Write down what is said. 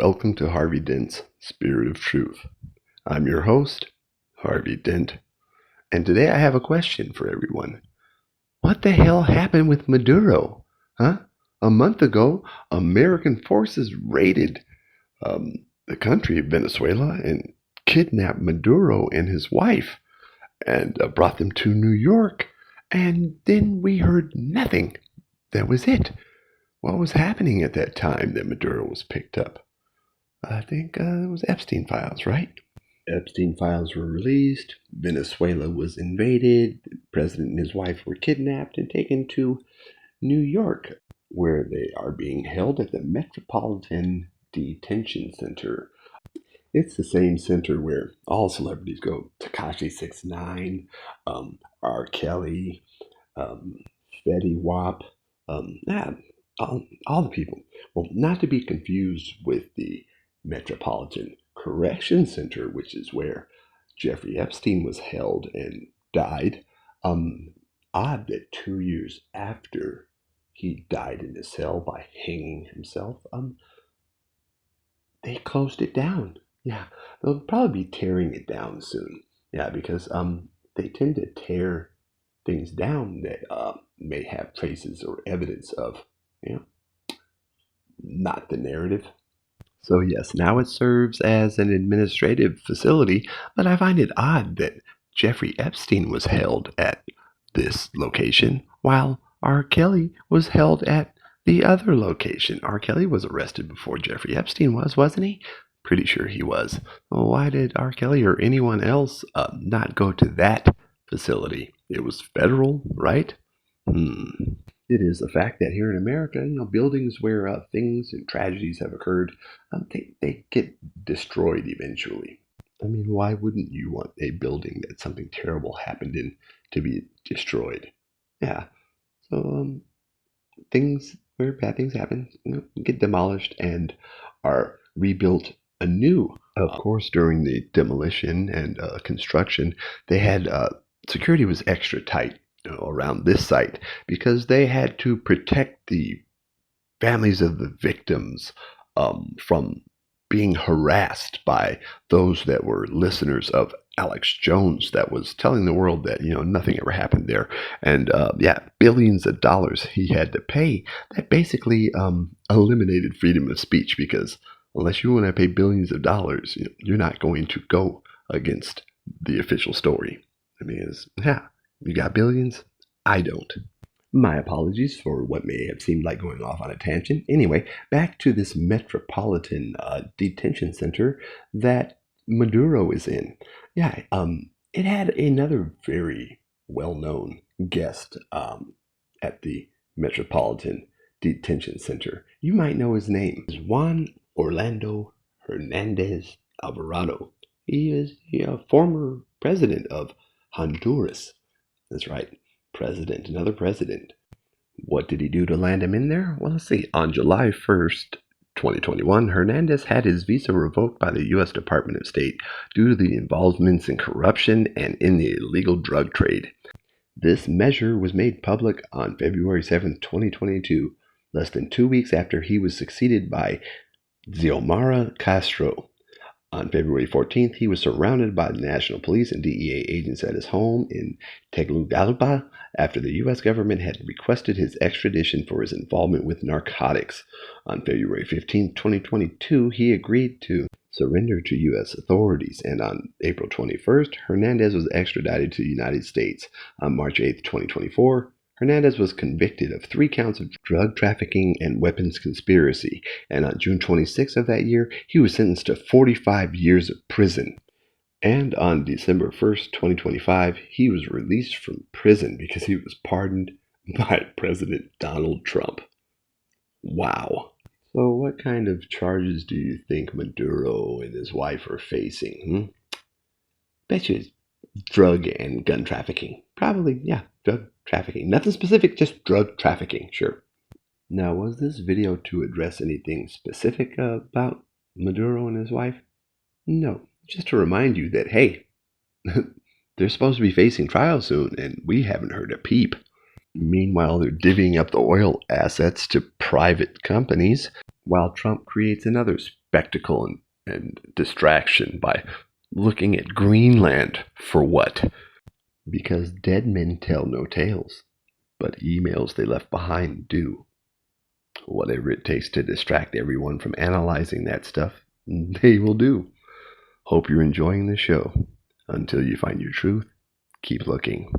Welcome to Harvey Dent's Spirit of Truth. I'm your host, Harvey Dent, and today I have a question for everyone. What the hell happened with Maduro? Huh? A month ago, American forces raided the country of Venezuela and kidnapped Maduro and his wife and brought them to New York. And then we heard nothing. That was it. What was happening at that time that Maduro was picked up? I think it was Epstein files, right? Epstein files were released. Venezuela was invaded. The president and his wife were kidnapped and taken to New York, where they are being held at the Metropolitan Detention Center. It's the same center where all celebrities go. Tekashi 6ix9ine, R. Kelly, Fetty Wap, all the people. Well, not to be confused with the Metropolitan Correction Center, which is where Jeffrey Epstein was held and died. Odd that 2 years after he died in his cell by hanging himself, they closed it down. Yeah, they'll probably be tearing it down soon. Yeah, because they tend to tear things down that may have traces or evidence of, not the narrative. So yes, now it serves as an administrative facility, but I find it odd that Jeffrey Epstein was held at this location while R. Kelly was held at the other location. R. Kelly was arrested before Jeffrey Epstein was, wasn't he? Pretty sure he was. Well, why did R. Kelly or anyone else not go to that facility? It was federal, right? It is a fact that here in America, buildings where things and tragedies have occurred, they get destroyed eventually. I mean, why wouldn't you want a building that something terrible happened in to be destroyed? Yeah. So things where bad things happen, get demolished and are rebuilt anew. Of course, during the demolition and construction, they had security was extra tight around this site because they had to protect the families of the victims from being harassed by those that were listeners of Alex Jones that was telling the world that nothing ever happened there, and billions of dollars he had to pay. That basically eliminated freedom of speech, because unless you want to pay billions of dollars, you're not going to go against the official story. I mean, you got billions? I don't. My apologies for what may have seemed like going off on a tangent. Anyway, back to this Metropolitan Detention Center that Maduro is in. Yeah, it had another very well-known guest at the Metropolitan Detention Center. You might know his name. It's Juan Orlando Hernandez Alvarado. He is the former president of Honduras. That's right, another president. What did he do to land him in there? Well, let's see. On July 1st, 2021, Hernandez had his visa revoked by the U.S. Department of State due to the involvements in corruption and in the illegal drug trade. This measure was made public on February 7th, 2022, less than 2 weeks after he was succeeded by Xiomara Castro. On February 14th, he was surrounded by the National Police and DEA agents at his home in Tegucigalpa after the U.S. government had requested his extradition for his involvement with narcotics. On February 15th, 2022, he agreed to surrender to U.S. authorities, and on April 21st, Hernandez was extradited to the United States. On March 8th, 2024, Hernandez was convicted of 3 counts of drug trafficking and weapons conspiracy, and on June 26th of that year, he was sentenced to 45 years of prison. And on December 1st, 2025, he was released from prison because he was pardoned by President Donald Trump. Wow. So what kind of charges do you think Maduro and his wife are facing? Bet you it's drug and gun trafficking. Probably, yeah, drug trafficking. Nothing specific, just drug trafficking, sure. Now, was this video to address anything specific about Maduro and his wife? No, just to remind you that, hey, they're supposed to be facing trial soon, and we haven't heard a peep. Meanwhile, they're divvying up the oil assets to private companies, while Trump creates another spectacle and distraction by looking at Greenland for what? Because dead men tell no tales, but emails they left behind do. Whatever it takes to distract everyone from analyzing that stuff, they will do. Hope you're enjoying the show. Until you find your truth, keep looking.